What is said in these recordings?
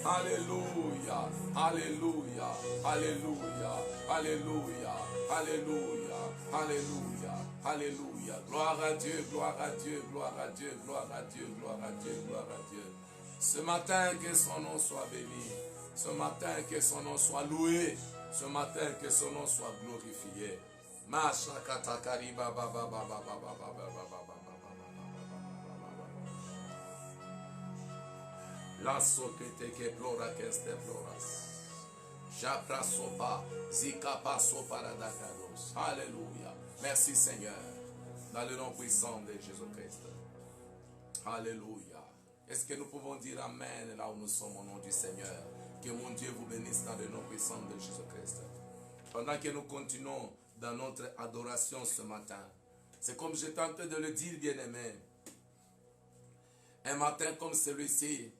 Alléluia, Alléluia, Alléluia, Alléluia, Alléluia, Alléluia, Alléluia. Gloire à Dieu, gloire à Dieu, gloire à Dieu, gloire à Dieu, gloire à Dieu, gloire à Dieu. Ce matin, que son nom soit béni. Ce matin, que son nom soit loué. Ce matin, que son nom soit glorifié. La sokete que plora que este ploras. Japra sopa, zikapa sopa radakados. Alléluia. Merci Seigneur. Dans le nom puissant de Jésus-Christ. Alléluia. Est-ce que nous pouvons dire Amen là où nous sommes au nom du Seigneur? Que mon Dieu vous bénisse dans le nom puissant de Jésus-Christ. Pendant que nous continuons dans notre adoration ce matin, c'est comme j'étais en train de le dire, bien-aimé. Un matin comme celui-ci,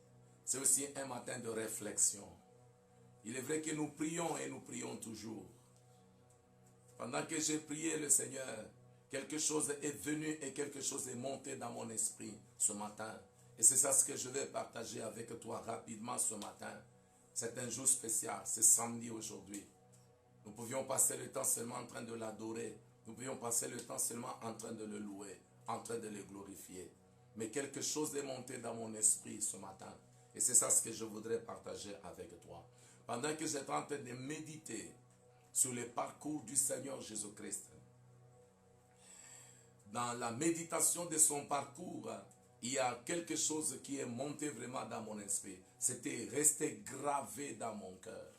c'est aussi un matin de réflexion. Il est vrai que nous prions et nous prions toujours. Pendant que j'ai prié le Seigneur, quelque chose est venu et quelque chose est monté dans mon esprit ce matin. Et c'est ça ce que je vais partager avec toi rapidement ce matin. C'est un jour spécial, c'est samedi aujourd'hui. Nous pouvions passer le temps seulement en train de l'adorer. Nous pouvions passer le temps seulement en train de le louer, en train de le glorifier. Mais quelque chose est monté dans mon esprit ce matin. Et c'est ça ce que je voudrais partager avec toi. Pendant que j'étais en train de méditer sur le parcours du Seigneur Jésus-Christ, dans la méditation de son parcours, il y a quelque chose qui est monté vraiment dans mon esprit. C'était resté gravé dans mon cœur.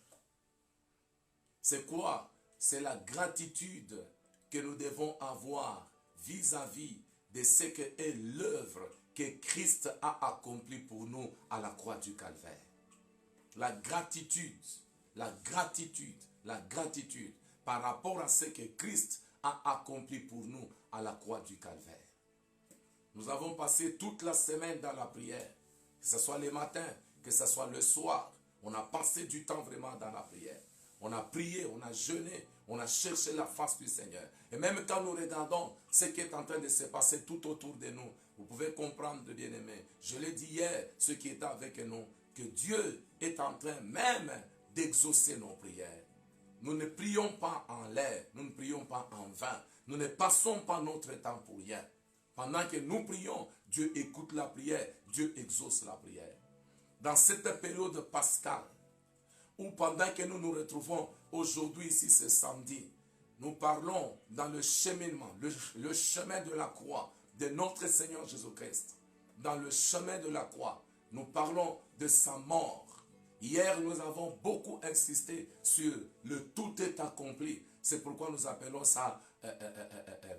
C'est quoi? C'est la gratitude que nous devons avoir vis-à-vis de ce que est l'œuvre que Christ a accomplie pour nous à la croix du Calvaire. La gratitude, la gratitude, la gratitude par rapport à ce que Christ a accompli pour nous à la croix du Calvaire. Nous avons passé toute la semaine dans la prière, que ce soit le matin, que ce soit le soir. On a passé du temps vraiment dans la prière. On a prié, on a jeûné, on a cherché la face du Seigneur. Et même quand nous regardons ce qui est en train de se passer tout autour de nous, vous pouvez comprendre, bien-aimés. Je l'ai dit hier, ceux qui étaient avec nous, que Dieu est en train même d'exaucer nos prières. Nous ne prions pas en l'air, nous ne prions pas en vain. Nous ne passons pas notre temps pour rien. Pendant que nous prions, Dieu écoute la prière, Dieu exauce la prière. Dans cette période pascale, ou pendant que nous nous retrouvons aujourd'hui ici ce samedi, nous parlons dans le cheminement, le chemin de la croix de notre Seigneur Jésus-Christ. Dans le chemin de la croix, nous parlons de sa mort. Hier, nous avons beaucoup insisté sur le tout est accompli. C'est pourquoi nous appelons ça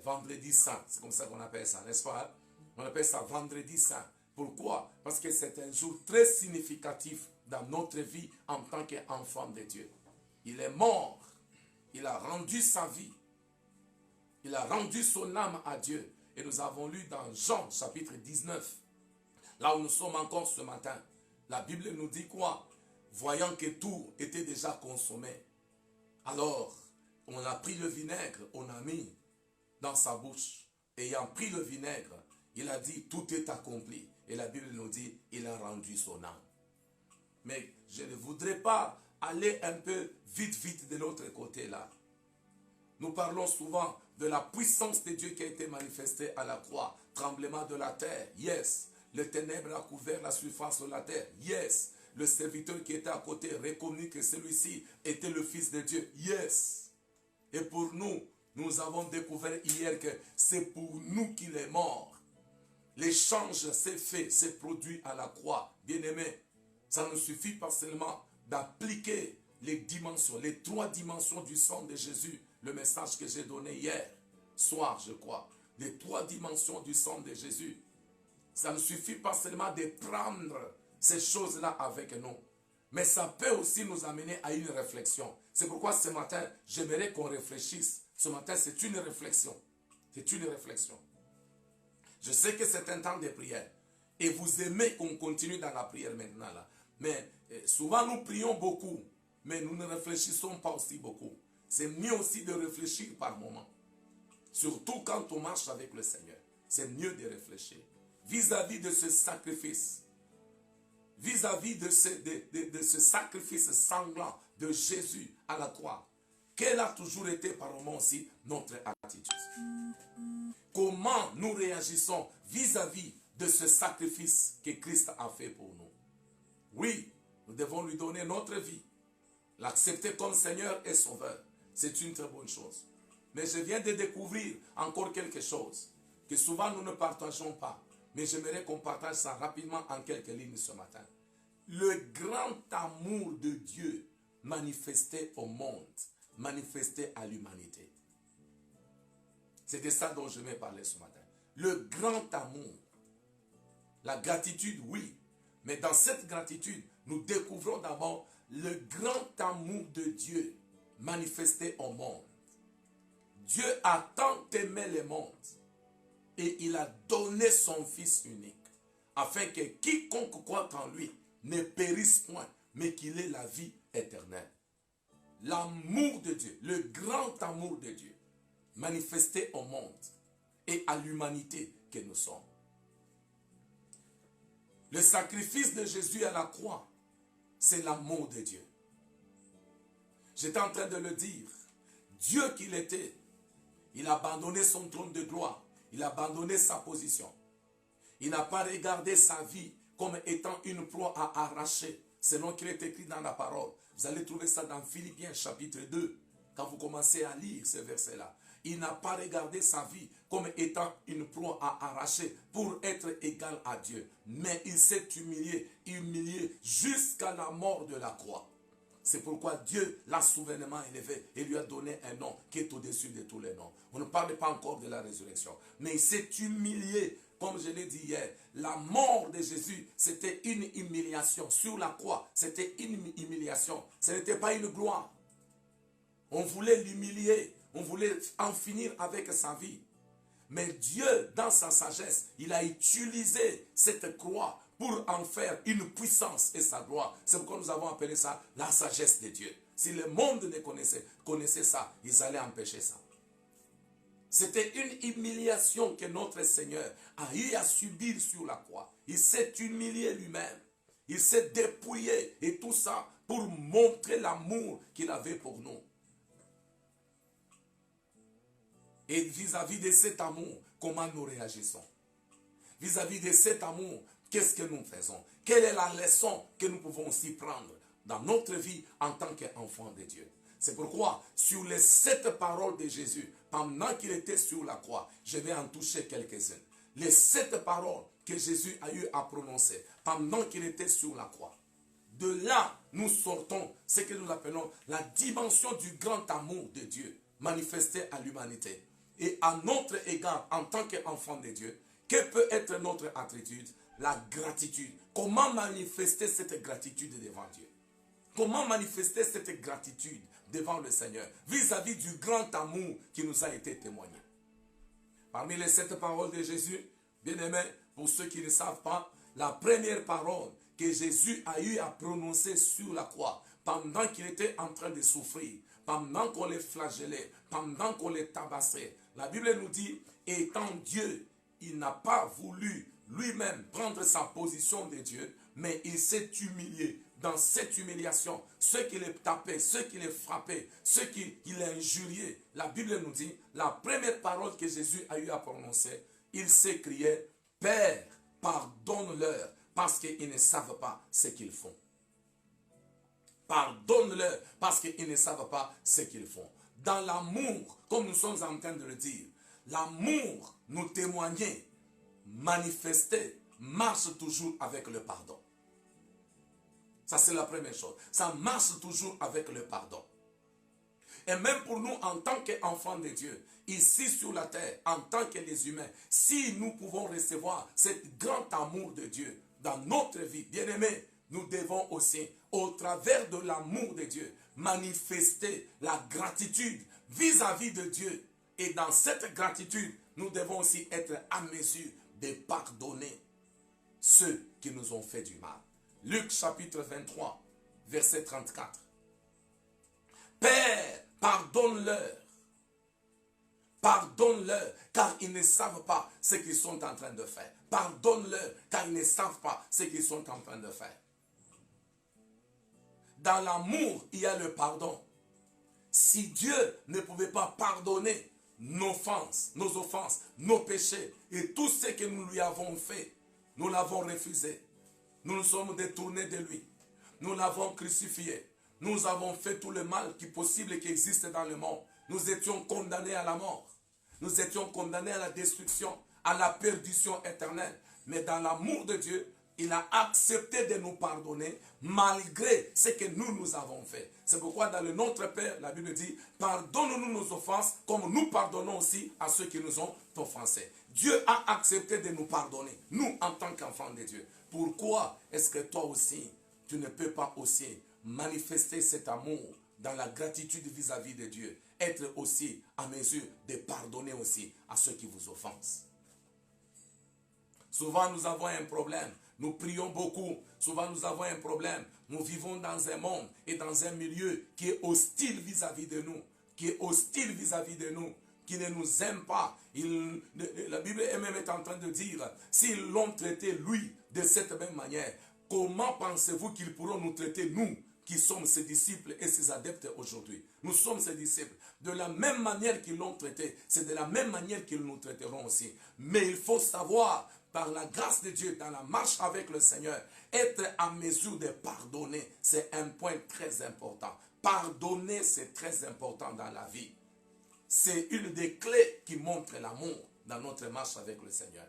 vendredi saint. C'est comme ça qu'on appelle ça, n'est-ce pas? On appelle ça vendredi saint. Pourquoi? Parce que c'est un jour très significatif dans notre vie en tant qu'enfant de Dieu. Il est mort. Il a rendu sa vie. Il a rendu son âme à Dieu. Et nous avons lu dans Jean chapitre 19, là où nous sommes encore ce matin. La Bible nous dit quoi? Voyant que tout était déjà consommé. Alors, on a pris le vinaigre, on a mis dans sa bouche. Ayant pris le vinaigre, il a dit tout est accompli. Et la Bible nous dit il a rendu son âme. Mais je ne voudrais pas aller un peu vite de l'autre côté là. Nous parlons souvent de la puissance de Dieu qui a été manifestée à la croix. Tremblement de la terre, yes. Le ténèbre a couvert la surface de la terre, yes. Le serviteur qui était à côté reconnut que celui-ci était le Fils de Dieu, yes. Et pour nous, nous avons découvert hier que c'est pour nous qu'il est mort. L'échange s'est fait, s'est produit à la croix. Bien-aimés, ça ne suffit pas seulement d'appliquer les dimensions, les 3 dimensions du sang de Jésus. Le message que j'ai donné hier soir, je crois. Les 3 dimensions du sang de Jésus. Ça ne suffit pas seulement de prendre ces choses-là avec nous. Mais ça peut aussi nous amener à une réflexion. C'est pourquoi ce matin, j'aimerais qu'on réfléchisse. Ce matin, c'est une réflexion. C'est une réflexion. Je sais que c'est un temps de prière. Et vous aimez qu'on continue dans la prière maintenant là. Mais souvent nous prions beaucoup. Mais nous ne réfléchissons pas aussi beaucoup. C'est mieux aussi de réfléchir par moment. Surtout quand on marche avec le Seigneur. C'est mieux de réfléchir. Vis-à-vis de ce sacrifice. vis-à-vis de ce sacrifice sanglant de Jésus à la croix, quelle a toujours été par moments aussi notre attitude? Comment nous réagissons vis-à-vis de ce sacrifice que Christ a fait pour nous? Oui, nous devons lui donner notre vie, l'accepter comme Seigneur et Sauveur. C'est une très bonne chose. Mais je viens de découvrir encore quelque chose que souvent nous ne partageons pas. Mais j'aimerais qu'on partage ça rapidement en quelques lignes ce matin. Le grand amour de Dieu manifesté au monde, manifesté à l'humanité. C'est de ça dont je vais parler ce matin. Le grand amour. La gratitude, oui. Mais dans cette gratitude, nous découvrons d'abord le grand amour de Dieu manifesté au monde. Dieu a tant aimé le monde et il a donné son Fils unique afin que quiconque croit en lui ne périsse point, mais qu'il ait la vie éternelle. L'amour de Dieu, le grand amour de Dieu, manifesté au monde et à l'humanité que nous sommes. Le sacrifice de Jésus à la croix, c'est l'amour de Dieu. J'étais en train de le dire. Dieu qu'il était, il a abandonné son trône de gloire. Il a abandonné sa position. Il n'a pas regardé sa vie comme étant une proie à arracher, selon qu'il est écrit dans la parole. Vous allez trouver ça dans Philippiens chapitre 2, quand vous commencez à lire ce verset-là. Il n'a pas regardé sa vie comme étant une proie à arracher pour être égal à Dieu. Mais il s'est humilié jusqu'à la mort de la croix. C'est pourquoi Dieu l'a souverainement élevé et lui a donné un nom qui est au-dessus de tous les noms. On ne parle pas encore de la résurrection. Mais il s'est humilié, comme je l'ai dit hier. La mort de Jésus, c'était une humiliation. Sur la croix, c'était une humiliation. Ce n'était pas une gloire. On voulait l'humilier. On voulait en finir avec sa vie. Mais Dieu, dans sa sagesse, il a utilisé cette croix pour en faire une puissance et sa gloire. C'est pourquoi nous avons appelé ça la sagesse de Dieu. Si le monde ne connaissait ça, ils allaient empêcher ça. C'était une humiliation que notre Seigneur a eu à subir sur la croix. Il s'est humilié lui-même. Il s'est dépouillé et tout ça pour montrer l'amour qu'il avait pour nous. Et vis-à-vis de cet amour, comment nous réagissons? Vis-à-vis de cet amour, qu'est-ce que nous faisons? Quelle est la leçon que nous pouvons aussi prendre dans notre vie en tant qu'enfants de Dieu? C'est pourquoi, sur les 7 paroles de Jésus, pendant qu'il était sur la croix, je vais en toucher quelques-unes. Les 7 paroles que Jésus a eu à prononcer pendant qu'il était sur la croix. De là, nous sortons ce que nous appelons la dimension du grand amour de Dieu manifesté à l'humanité. Et à notre égard, en tant qu'enfant de Dieu, quelle peut être notre attitude? La gratitude. Comment manifester cette gratitude devant Dieu? Comment manifester cette gratitude devant le Seigneur vis-à-vis du grand amour qui nous a été témoigné? Parmi les 7 paroles de Jésus, bien-aimés, pour ceux qui ne savent pas, la première parole que Jésus a eu à prononcer sur la croix, pendant qu'il était en train de souffrir, pendant qu'on les flagellait, pendant qu'on les tabassait, la Bible nous dit, étant Dieu, il n'a pas voulu lui-même prendre sa position de Dieu, mais il s'est humilié. Dans cette humiliation, ceux qui les tapaient, ceux qui les frappaient, ceux qui les injuriaient, la Bible nous dit, la première parole que Jésus a eu à prononcer, il s'écriait, Père, pardonne-leur, parce qu'ils ne savent pas ce qu'ils font. Pardonne-leur, parce qu'ils ne savent pas ce qu'ils font. Dans l'amour, comme nous sommes en train de le dire, l'amour nous témoigner, manifester, marche toujours avec le pardon. Ça, c'est la première chose. Ça marche toujours avec le pardon. Et même pour nous, en tant qu'enfants de Dieu, ici sur la terre, en tant que les humains, si nous pouvons recevoir ce grand amour de Dieu dans notre vie, bien-aimés, nous devons aussi, au travers de l'amour de Dieu, manifester la gratitude vis-à-vis de Dieu. Et dans cette gratitude, nous devons aussi être à mesure de pardonner ceux qui nous ont fait du mal. Luc chapitre 23, verset 34. Père, pardonne-leur. Pardonne-leur, car ils ne savent pas ce qu'ils sont en train de faire. Pardonne-leur, car ils ne savent pas ce qu'ils sont en train de faire. dans l'amour, il y a le pardon. Si Dieu ne pouvait pas pardonner nos offenses, nos péchés et tout ce que nous lui avons fait, nous l'avons refusé. Nous nous sommes détournés de lui. Nous l'avons crucifié. Nous avons fait tout le mal qui est possible et qui existe dans le monde. Nous étions condamnés à la mort. Nous étions condamnés à la destruction, à la perdition éternelle. Mais dans l'amour de Dieu, il a accepté de nous pardonner malgré ce que nous avons fait. C'est pourquoi dans le Notre Père, la Bible dit, pardonne-nous nos offenses comme nous pardonnons aussi à ceux qui nous ont offensés. Dieu a accepté de nous pardonner, nous en tant qu'enfants de Dieu. Pourquoi est-ce que toi aussi, tu ne peux pas aussi manifester cet amour dans la gratitude vis-à-vis de Dieu, être aussi à mesure de pardonner aussi à ceux qui vous offensent? Souvent nous avons un problème, nous prions beaucoup, souvent nous avons un problème, nous vivons dans un monde et dans un milieu qui est hostile vis-à-vis de nous, qui ne nous aime pas. La Bible elle-même est en train de dire, s'ils l'ont traité lui de cette même manière, comment pensez-vous qu'ils pourront nous traiter nous, qui sommes ses disciples et ses adeptes aujourd'hui? Nous sommes ses disciples. De la même manière qu'ils l'ont traité, c'est de la même manière qu'ils nous traiteront aussi. Mais il faut savoir, par la grâce de Dieu, dans la marche avec le Seigneur, être en mesure de pardonner, c'est un point très important. Pardonner, c'est très important dans la vie. C'est une des clés qui montre l'amour dans notre marche avec le Seigneur.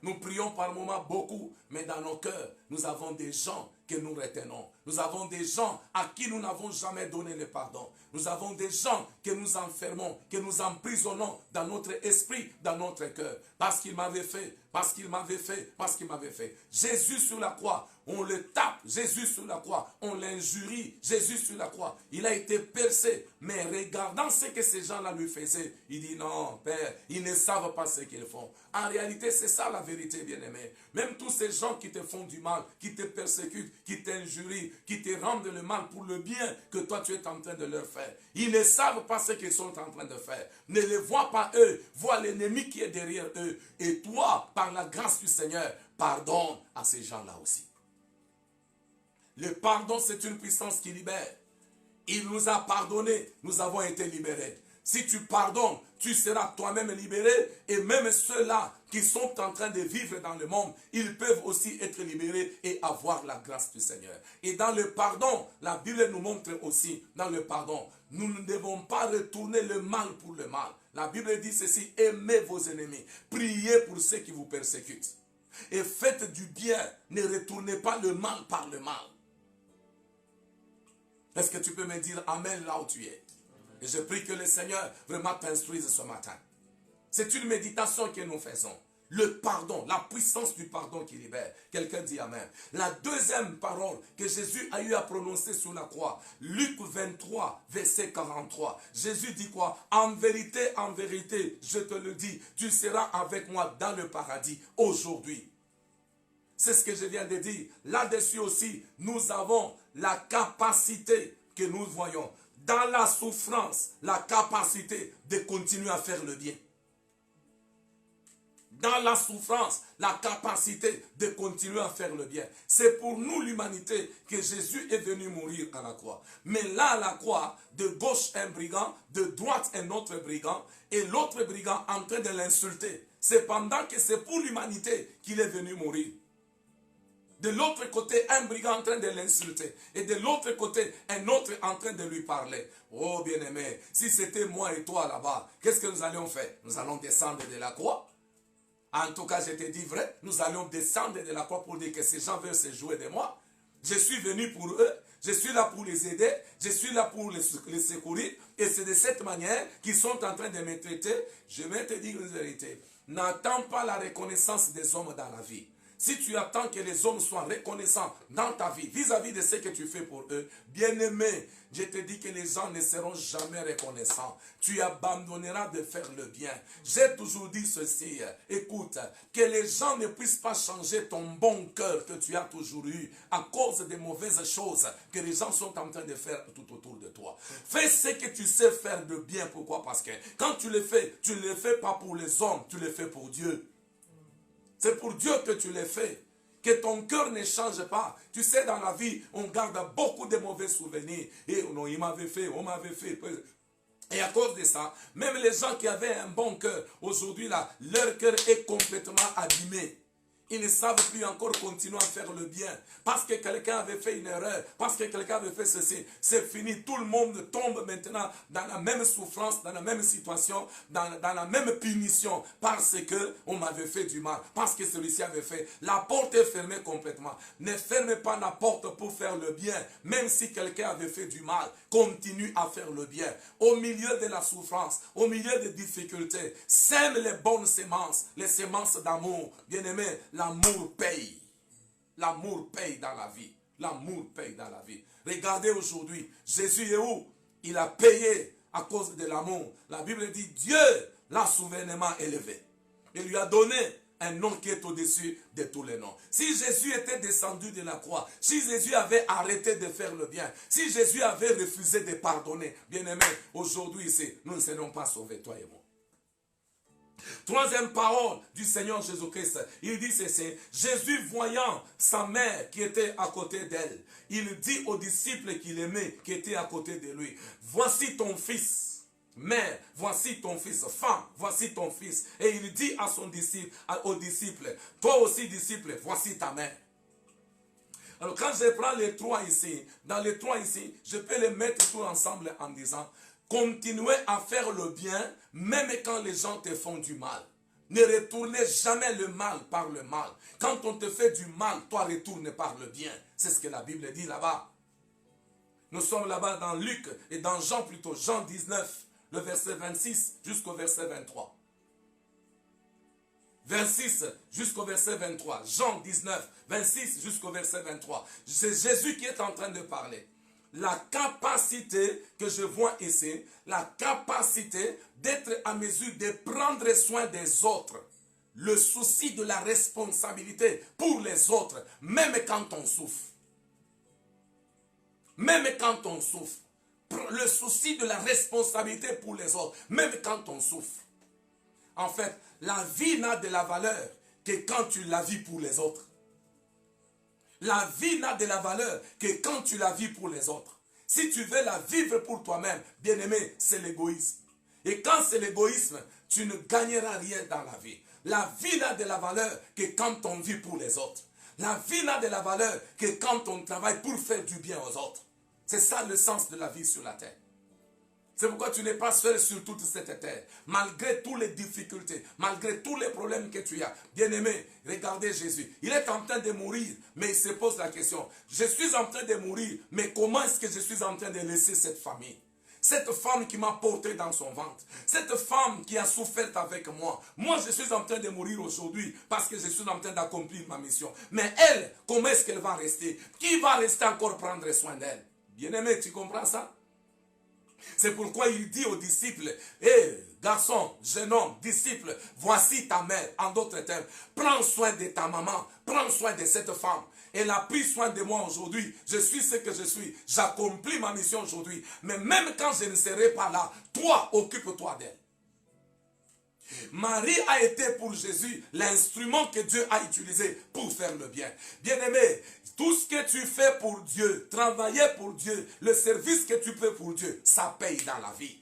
Nous prions par moments beaucoup, mais dans nos cœurs, nous avons des gens que nous retenons. Nous avons des gens à qui nous n'avons jamais donné le pardon. Nous avons des gens que nous enfermons, que nous emprisonnons dans notre esprit, dans notre cœur. Parce qu'il m'avait fait, parce qu'il m'avait fait, parce qu'il m'avait fait. Jésus sur la croix, on le tape. Jésus sur la croix, on l'injurie. Jésus sur la croix, il a été percé. Mais regardant ce que ces gens-là lui faisaient, il dit non, Père, ils ne savent pas ce qu'ils font. En réalité, c'est ça la vérité, bien-aimé. Même tous ces gens qui te font du mal, qui te persécutent, qui t'injurient, qui te rendent le mal pour le bien que toi tu es en train de leur faire. Ils ne savent pas ce qu'ils sont en train de faire. Ne les vois pas eux, vois l'ennemi qui est derrière eux. Et toi, par la grâce du Seigneur, pardonne à ces gens-là aussi. Le pardon, c'est une puissance qui libère. Il nous a pardonné, nous avons été libérés. Si tu pardonnes, tu seras toi-même libéré. Et même ceux-là qui sont en train de vivre dans le monde, ils peuvent aussi être libérés et avoir la grâce du Seigneur. Et dans le pardon, la Bible nous montre aussi, dans le pardon, nous ne devons pas retourner le mal pour le mal. La Bible dit ceci, aimez vos ennemis, priez pour ceux qui vous persécutent. Et faites du bien, ne retournez pas le mal par le mal. Est-ce que tu peux me dire Amen là où tu es? Et je prie que le Seigneur vraiment t'instruise ce matin. C'est une méditation que nous faisons. Le pardon, la puissance du pardon qui libère. Quelqu'un dit Amen. La deuxième parole que Jésus a eu à prononcer sur la croix, Luc 23, verset 43. Jésus dit quoi? En vérité, je te le dis, tu seras avec moi dans le paradis aujourd'hui. C'est ce que je viens de dire. Là-dessus aussi, nous avons la capacité que nous voyons. Dans la souffrance, la capacité de continuer à faire le bien. Dans la souffrance, la capacité de continuer à faire le bien. C'est pour nous, l'humanité, que Jésus est venu mourir à la croix. Mais là, à la croix, de gauche un brigand, de droite un autre brigand, et l'autre brigand en train de l'insulter. C'est pendant que c'est pour l'humanité qu'il est venu mourir. De l'autre côté, un brigand en train de l'insulter. Et de l'autre côté, un autre en train de lui parler. Oh bien-aimé, si c'était moi et toi là-bas, qu'est-ce que nous allions faire? Nous allons descendre de la croix. En tout cas, je te dis vrai, nous allons descendre de la croix pour dire que ces gens veulent se jouer de moi. Je suis venu pour eux, je suis là pour les aider, je suis là pour les secourir. Et c'est de cette manière qu'ils sont en train de me traiter. Je vais te dire une vérité. N'attends pas la reconnaissance des hommes dans la vie. Si tu attends que les hommes soient reconnaissants dans ta vie, vis-à-vis de ce que tu fais pour eux, bien-aimé, je te dis que les gens ne seront jamais reconnaissants. Tu abandonneras de faire le bien. J'ai toujours dit ceci, écoute, que les gens ne puissent pas changer ton bon cœur que tu as toujours eu à cause des mauvaises choses que les gens sont en train de faire tout autour de toi. Fais ce que tu sais faire de bien. Pourquoi? Parce que quand tu le fais, tu ne le fais pas pour les hommes, tu le fais pour Dieu. C'est pour Dieu que tu les fais. Que ton cœur ne change pas. Tu sais, dans la vie, on garde beaucoup de mauvais souvenirs. Et non, il m'avait fait, on m'avait fait. Et à cause de ça, même les gens qui avaient un bon cœur, aujourd'hui, là, leur cœur est complètement abîmé. Ils ne savent plus encore continuer à faire le bien. Parce que quelqu'un avait fait une erreur. Parce que quelqu'un avait fait ceci. C'est fini. Tout le monde tombe maintenant dans la même souffrance, dans la même situation, dans la même punition. Parce que on m'avait fait du mal. Parce que celui-ci avait fait. La porte est fermée complètement. Ne fermez pas la porte pour faire le bien. Même si quelqu'un avait fait du mal, continue à faire le bien. Au milieu de la souffrance, au milieu des difficultés, sème les bonnes semences, les semences d'amour. Bien-aimé, l'amour paye. L'amour paye dans la vie. L'amour paye dans la vie. Regardez aujourd'hui, Jésus est où? Il a payé à cause de l'amour. La Bible dit, Dieu l'a souverainement élevé. Il lui a donné un nom qui est au-dessus de tous les noms. Si Jésus était descendu de la croix, si Jésus avait arrêté de faire le bien, si Jésus avait refusé de pardonner, bien-aimé, aujourd'hui, nous ne serons pas sauvés, toi et moi. Troisième parole du Seigneur Jésus-Christ, il dit ceci, Jésus voyant sa mère qui était à côté d'elle, il dit aux disciples qu'il aimait, qui étaient à côté de lui, voici ton fils. Mère, voici ton fils. Femme, voici ton fils. Et il dit à son disciple, aux disciples, toi aussi disciple, voici ta mère. Alors quand je prends les trois ici, dans les trois ici, je peux les mettre tous ensemble en disant, continuez à faire le bien, même quand les gens te font du mal. Ne retournez jamais le mal par le mal. Quand on te fait du mal, toi retourne par le bien. C'est ce que la Bible dit là-bas. Nous sommes là-bas dans Luc et dans Jean plutôt, Jean 19. Le verset 26 jusqu'au verset 23. 26 jusqu'au verset 23. Jean 19, 26 jusqu'au verset 23. C'est Jésus qui est en train de parler. La capacité que je vois ici, la capacité d'être à mesure de prendre soin des autres. Le souci de la responsabilité pour les autres, même quand on souffre. Même quand on souffre. Le souci de la responsabilité pour les autres, même quand on souffre. En fait, la vie n'a de la valeur que quand tu la vis pour les autres. La vie n'a de la valeur que quand tu la vis pour les autres. Si tu veux la vivre pour toi-même, bien-aimé, c'est l'égoïsme. Et quand c'est l'égoïsme, tu ne gagneras rien dans la vie. La vie n'a de la valeur que quand on vit pour les autres. La vie n'a de la valeur que quand on travaille pour faire du bien aux autres. C'est ça le sens de la vie sur la terre. C'est pourquoi tu n'es pas seul sur toute cette terre. Malgré toutes les difficultés, malgré tous les problèmes que tu as. Bien-aimé, regardez Jésus. Il est en train de mourir, mais il se pose la question. Je suis en train de mourir, mais comment est-ce que je suis en train de laisser cette famille? Cette femme qui m'a porté dans son ventre. Cette femme qui a souffert avec moi. Moi, je suis en train de mourir aujourd'hui parce que je suis en train d'accomplir ma mission. Mais elle, comment est-ce qu'elle va rester? Qui va rester encore prendre soin d'elle? Bien-aimé, tu comprends ça? C'est pourquoi il dit aux disciples, garçon, jeune homme, disciple, voici ta mère. En d'autres termes, prends soin de ta maman, prends soin de cette femme. Elle a pris soin de moi aujourd'hui. Je suis ce que je suis. J'accomplis ma mission aujourd'hui. Mais même quand je ne serai pas là, toi, occupe-toi d'elle. Marie a été pour Jésus l'instrument que Dieu a utilisé pour faire le bien. Bien-aimé, tout ce que tu fais pour Dieu, travailler pour Dieu, le service que tu fais pour Dieu, ça paye dans la vie.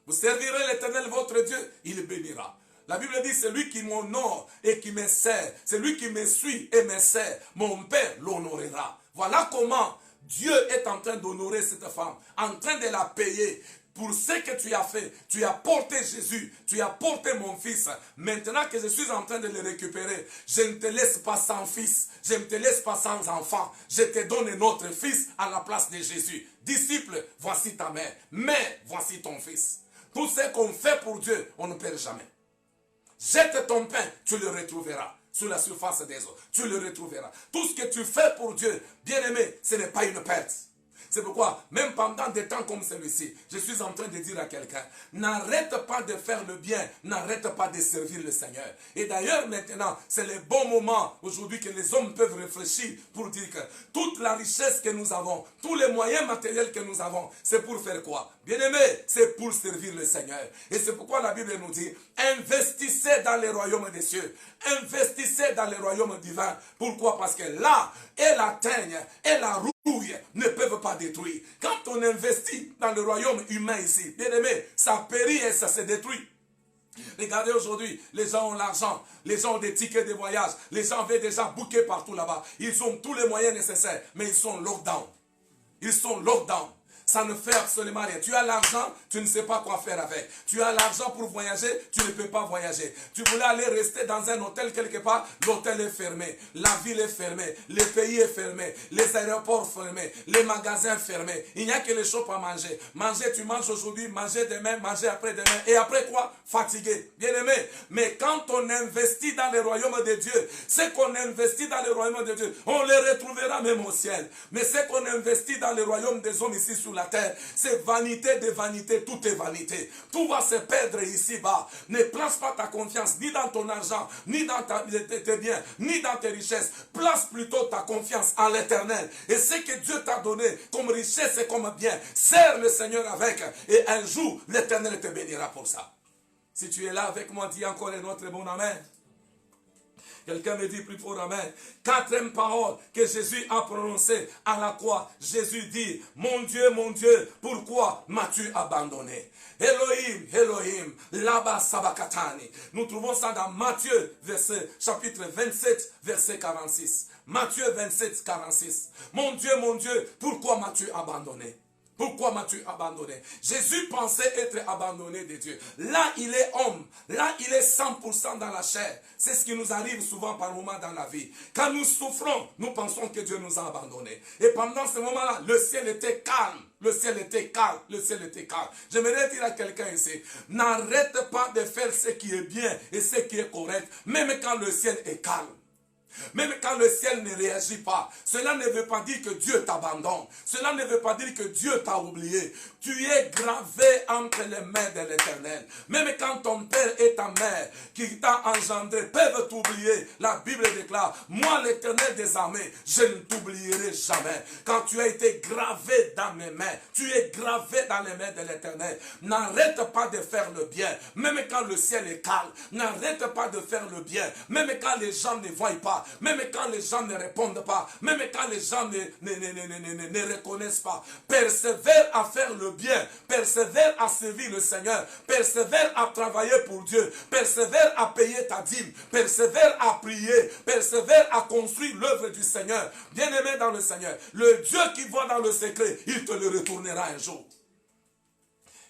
Vous servirez l'Éternel votre Dieu, il bénira. La Bible dit, c'est lui qui m'honore et qui me sert. C'est lui qui me suit et me sert. Mon Père l'honorera. Voilà comment Dieu est en train d'honorer cette femme, en train de la payer. Pour ce que tu as fait, tu as porté Jésus, tu as porté mon fils. Maintenant que je suis en train de le récupérer, je ne te laisse pas sans fils, je ne te laisse pas sans enfant. Je te donne un autre fils à la place de Jésus. Disciple, voici ta mère. Mère, voici ton fils. Tout ce qu'on fait pour Dieu, on ne perd jamais. Jette ton pain, tu le retrouveras sur la surface des eaux. Tu le retrouveras. Tout ce que tu fais pour Dieu, bien-aimé, ce n'est pas une perte. C'est pourquoi, même pendant des temps comme celui-ci, je suis en train de dire à quelqu'un, n'arrête pas de faire le bien, n'arrête pas de servir le Seigneur. Et d'ailleurs, maintenant, c'est le bon moment aujourd'hui que les hommes peuvent réfléchir pour dire que toute la richesse que nous avons, tous les moyens matériels que nous avons, c'est pour faire quoi? Bien-aimé, c'est pour servir le Seigneur. Et c'est pourquoi la Bible nous dit, investissez dans les royaumes des cieux, investissez dans les royaumes divins. Pourquoi? Parce que là, et la teigne, et la rouille ne peuvent pas détruire. Quand on investit dans le royaume humain ici, bien-aimé, ça périt et ça se détruit. Regardez aujourd'hui, les gens ont l'argent, les gens ont des tickets de voyage, les gens avaient déjà booké partout là-bas. Ils ont tous les moyens nécessaires, mais ils sont lockdown. Ils sont lockdown. Ça ne fait absolument rien. Tu as l'argent, tu ne sais pas quoi faire avec. Tu as l'argent pour voyager, tu ne peux pas voyager. Tu voulais aller rester dans un hôtel quelque part, l'hôtel est fermé, la ville est fermée, le pays est fermé, les aéroports fermés, les magasins fermés. Il n'y a que les shops à manger. Manger, tu manges aujourd'hui, manger demain, manger après-demain. Et après quoi? Fatigué. Bien aimé. Mais quand on investit dans le royaume de Dieu, ce qu'on investit dans le royaume de Dieu, on le retrouvera même au ciel. Mais ce qu'on investit dans le royaume des hommes ici sur la terre, c'est vanité de vanité, tout est vanité. Tout va se perdre ici-bas. Ne place pas ta confiance ni dans ton argent, ni dans tes biens, ni dans tes richesses. Place plutôt ta confiance en l'Éternel. Et ce que Dieu t'a donné comme richesse et comme bien, sers le Seigneur avec. Et un jour, l'Éternel te bénira pour ça. Si tu es là avec moi, dis encore un autre bon amen. Quelqu'un me dit plus fort amen. Quatrième parole que Jésus a prononcée à la croix. Jésus dit, mon Dieu, pourquoi m'as-tu abandonné? Elohim, Elohim, laba sabakatani. Nous trouvons ça dans Matthieu, chapitre 27, verset 46. Matthieu 27, 46. Mon Dieu, pourquoi m'as-tu abandonné? Pourquoi m'as-tu abandonné? Jésus pensait être abandonné de Dieu. Là, il est homme. Là, il est 100% dans la chair. C'est ce qui nous arrive souvent par moments dans la vie. Quand nous souffrons, nous pensons que Dieu nous a abandonnés. Et pendant ce moment-là, le ciel était calme. Le ciel était calme. Le ciel était calme. J'aimerais dire à quelqu'un ici, n'arrête pas de faire ce qui est bien et ce qui est correct, même quand le ciel est calme. Même quand le ciel ne réagit pas, cela ne veut pas dire que Dieu t'abandonne. Cela ne veut pas dire que Dieu t'a oublié. Tu es gravé entre les mains de l'Éternel. Même quand ton père et ta mère qui t'a engendré peuvent t'oublier, la Bible déclare, moi l'Éternel des armées, je ne t'oublierai jamais. Quand tu as été gravé dans mes mains, tu es gravé dans les mains de l'Éternel. N'arrête pas de faire le bien, même quand le ciel est calme. N'arrête pas de faire le bien, même quand les gens ne voient pas. Même quand les gens ne répondent pas, même quand les gens ne reconnaissent pas, persévère à faire le bien, persévère à servir le Seigneur, persévère à travailler pour Dieu, persévère à payer ta dîme, persévère à prier, persévère à construire l'œuvre du Seigneur. Bien-aimé dans le Seigneur, le Dieu qui voit dans le secret, il te le retournera un jour.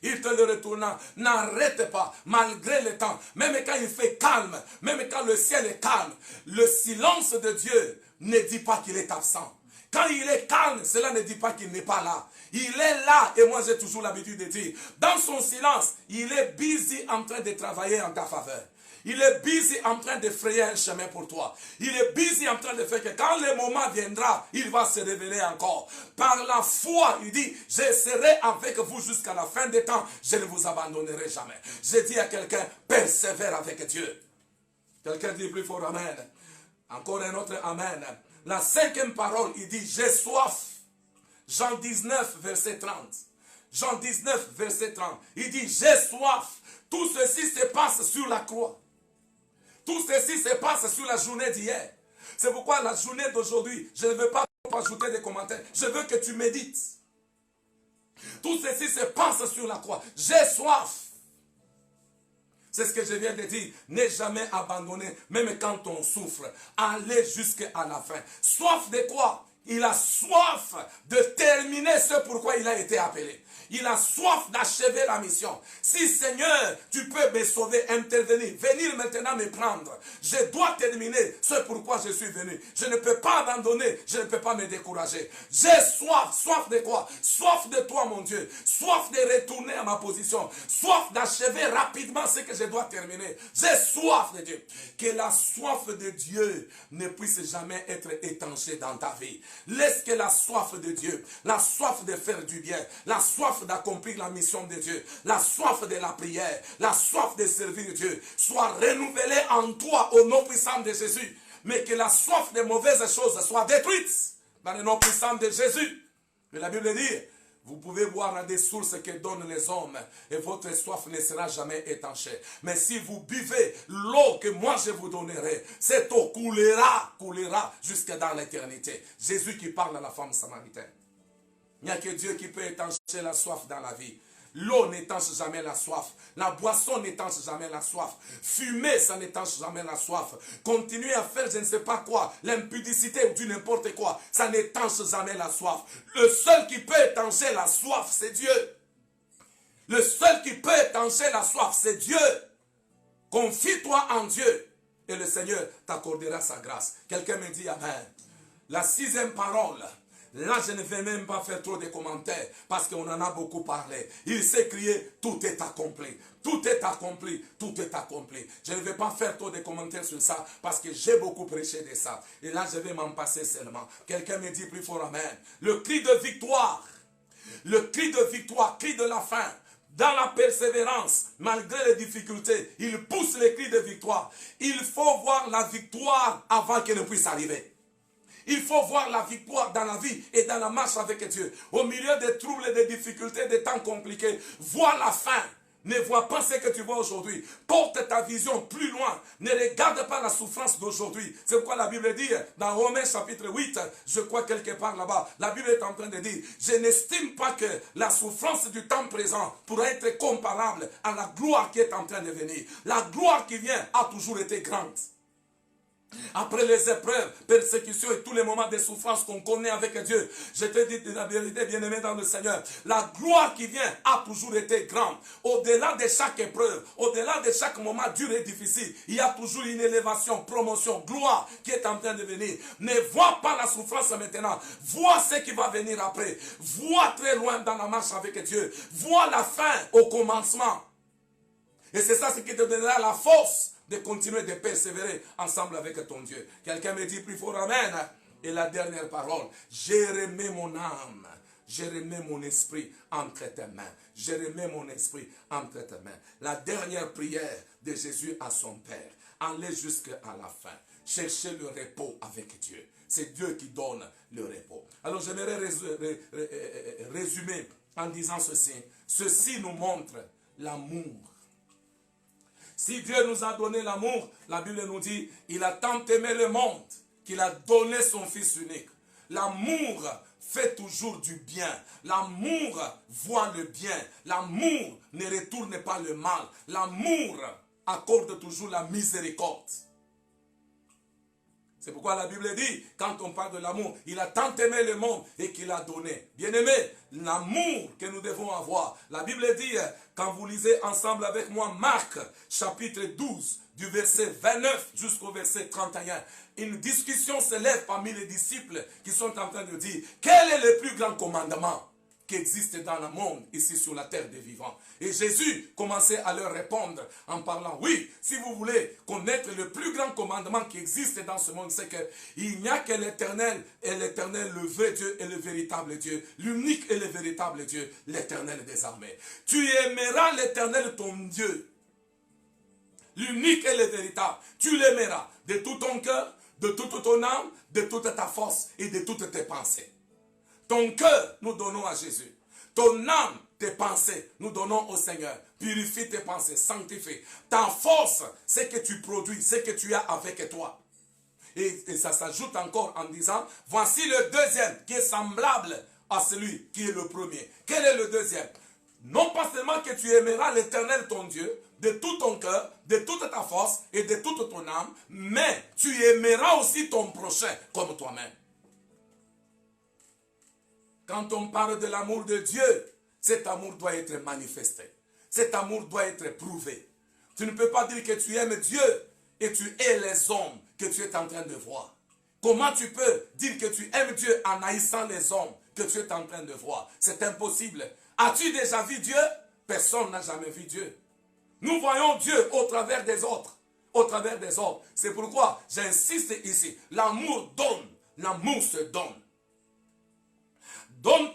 Il te le retournera. N'arrête pas, malgré le temps. Même quand il fait calme, même quand le ciel est calme, le silence de Dieu ne dit pas qu'il est absent. Quand il est calme, cela ne dit pas qu'il n'est pas là. Il est là, et moi j'ai toujours l'habitude de dire, dans son silence, il est busy en train de travailler en ta faveur. Il est busy en train de frayer un chemin pour toi. Il est busy en train de faire que quand le moment viendra, il va se révéler encore. Par la foi, il dit, je serai avec vous jusqu'à la fin des temps. Je ne vous abandonnerai jamais. Je dis à quelqu'un, persévère avec Dieu. Quelqu'un dit plus fort amen. Encore un autre amen. La cinquième parole, il dit, j'ai soif. Jean 19, verset 30. Jean 19, verset 30. Il dit, j'ai soif. Tout ceci se passe sur la croix. Tout ceci se passe sur la journée d'hier. C'est pourquoi la journée d'aujourd'hui, je ne veux pas ajouter des commentaires. Je veux que tu médites. Tout ceci se passe sur la croix. J'ai soif. C'est ce que je viens de dire. N'aie jamais abandonné, même quand on souffre. Allez jusqu'à la fin. Soif de quoi? Il a soif de terminer ce pourquoi il a été appelé. Il a soif d'achever la mission. Si Seigneur, tu peux me sauver, intervenir, venir maintenant me prendre. Je dois terminer ce pourquoi je suis venu. Je ne peux pas abandonner, je ne peux pas me décourager. J'ai soif. Soif de quoi? Soif de toi, mon Dieu. Soif de retourner à ma position. Soif d'achever rapidement ce que je dois terminer. J'ai soif de Dieu. Que la soif de Dieu ne puisse jamais être étanchée dans ta vie. Laisse que la soif de Dieu, la soif de faire du bien, la soif d'accomplir la mission de Dieu, la soif de la prière, la soif de servir Dieu, soit renouvelée en toi au nom puissant de Jésus. Mais que la soif des mauvaises choses soit détruite dans le nom puissant de Jésus. Mais la Bible dit, vous pouvez boire à des sources que donnent les hommes et votre soif ne sera jamais étanchée. Mais si vous buvez l'eau que moi je vous donnerai, cette eau coulera jusque dans l'éternité. Jésus qui parle à la femme samaritaine. Il n'y a que Dieu qui peut étancher la soif dans la vie. L'eau n'étanche jamais la soif. La boisson n'étanche jamais la soif. Fumer, ça n'étanche jamais la soif. Continuer à faire je ne sais pas quoi, l'impudicité ou du n'importe quoi, ça n'étanche jamais la soif. Le seul qui peut étancher la soif, c'est Dieu. Le seul qui peut étancher la soif, c'est Dieu. Confie-toi en Dieu et le Seigneur t'accordera sa grâce. Quelqu'un me dit Amen. La 6e parole. Là, je ne vais même pas faire trop de commentaires parce qu'on en a beaucoup parlé. Il s'est crié, tout est accompli. Tout est accompli, tout est accompli. Je ne vais pas faire trop de commentaires sur ça parce que j'ai beaucoup prêché de ça. Et là, je vais m'en passer seulement. Quelqu'un me dit plus fort Amen. Le cri de victoire, cri de la fin. Dans la persévérance, malgré les difficultés, il pousse les cris de victoire. Il faut voir la victoire avant qu'elle ne puisse arriver. Il faut voir la victoire dans la vie et dans la marche avec Dieu. Au milieu des troubles et des difficultés, des temps compliqués, vois la fin. Ne vois pas ce que tu vois aujourd'hui. Porte ta vision plus loin. Ne regarde pas la souffrance d'aujourd'hui. C'est pourquoi la Bible dit, dans Romains chapitre 8, je crois quelque part là-bas, la Bible est en train de dire, je n'estime pas que la souffrance du temps présent pourra être comparable à la gloire qui est en train de venir. La gloire qui vient a toujours été grande. Après les épreuves, persécutions et tous les moments de souffrance qu'on connaît avec Dieu, je te dis la vérité, bien-aimé dans le Seigneur, la gloire qui vient a toujours été grande. Au-delà de chaque épreuve, au-delà de chaque moment dur et difficile, il y a toujours une élévation, promotion, gloire qui est en train de venir. Ne vois pas la souffrance maintenant, vois ce qui va venir après. Vois très loin dans la marche avec Dieu. Vois la fin au commencement. Et c'est ça ce qui te donnera la force de continuer de persévérer ensemble avec ton Dieu. Quelqu'un me dit plus fort Amen. Et la dernière parole, j'ai remis mon âme, j'ai remis mon esprit entre tes mains. J'ai remis mon esprit entre tes mains. La dernière prière de Jésus à son Père. Allez jusqu'à la fin. Cherchez le repos avec Dieu. C'est Dieu qui donne le repos. Alors j'aimerais résumer en disant ceci. Ceci nous montre l'amour. Si Dieu nous a donné l'amour, la Bible nous dit, il a tant aimé le monde qu'il a donné son Fils unique. L'amour fait toujours du bien. L'amour voit le bien. L'amour ne retourne pas le mal. L'amour accorde toujours la miséricorde. C'est pourquoi la Bible dit, quand on parle de l'amour, il a tant aimé le monde et qu'il a donné. Bien-aimé, l'amour que nous devons avoir. La Bible dit, quand vous lisez ensemble avec moi Marc, chapitre 12, du verset 29 jusqu'au verset 31, une discussion se lève parmi les disciples qui sont en train de dire, quel est le plus grand commandement qui existe dans le monde, ici sur la terre des vivants? Et Jésus commençait à leur répondre en parlant, oui, si vous voulez connaître le plus grand commandement qui existe dans ce monde, c'est qu'il n'y a que l'Éternel, et l'Éternel, le vrai Dieu et le véritable Dieu, l'unique et le véritable Dieu, l'Éternel des armées. Tu aimeras l'Éternel ton Dieu, l'unique et le véritable. Tu l'aimeras de tout ton cœur, de toute ton âme, de toute ta force et de toutes tes pensées. Ton cœur, nous donnons à Jésus. Ton âme, tes pensées, nous donnons au Seigneur. Purifie tes pensées, sanctifie. Ta force, c'est que tu produis, c'est que tu as avec toi. Et ça s'ajoute encore en disant, voici le deuxième qui est semblable à celui qui est le premier. Quel est le deuxième? Non pas seulement que tu aimeras l'Éternel ton Dieu, de tout ton cœur, de toute ta force et de toute ton âme, mais tu aimeras aussi ton prochain comme toi-même. Quand on parle de l'amour de Dieu, cet amour doit être manifesté. Cet amour doit être prouvé. Tu ne peux pas dire que tu aimes Dieu et tu hais les hommes que tu es en train de voir. Comment tu peux dire que tu aimes Dieu en haïssant les hommes que tu es en train de voir? C'est impossible. As-tu déjà vu Dieu? Personne n'a jamais vu Dieu. Nous voyons Dieu au travers des autres. Au travers des autres. C'est pourquoi j'insiste ici. L'amour donne. L'amour se donne.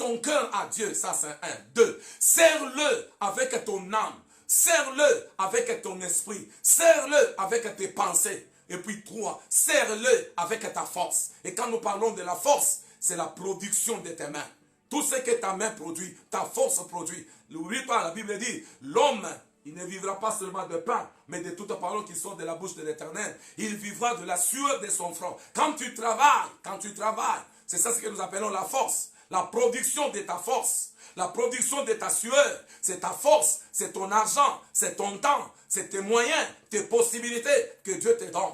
ton cœur à Dieu, ça c'est un. Deux, sers-le avec ton âme. Sers-le avec ton esprit. Sers-le avec tes pensées. Et puis trois, sers-le avec ta force. Et quand nous parlons de la force, c'est la production de tes mains. Tout ce que ta main produit, ta force produit. N'oublie pas, la Bible dit, l'homme, il ne vivra pas seulement de pain, mais de toute parole qui sort de la bouche de l'Éternel. Il vivra de la sueur de son front. Quand tu travailles, c'est ça ce que nous appelons la force. La production de ta force. La production de ta sueur, c'est ta force, c'est ton argent, c'est ton temps, c'est tes moyens, tes possibilités que Dieu te donne.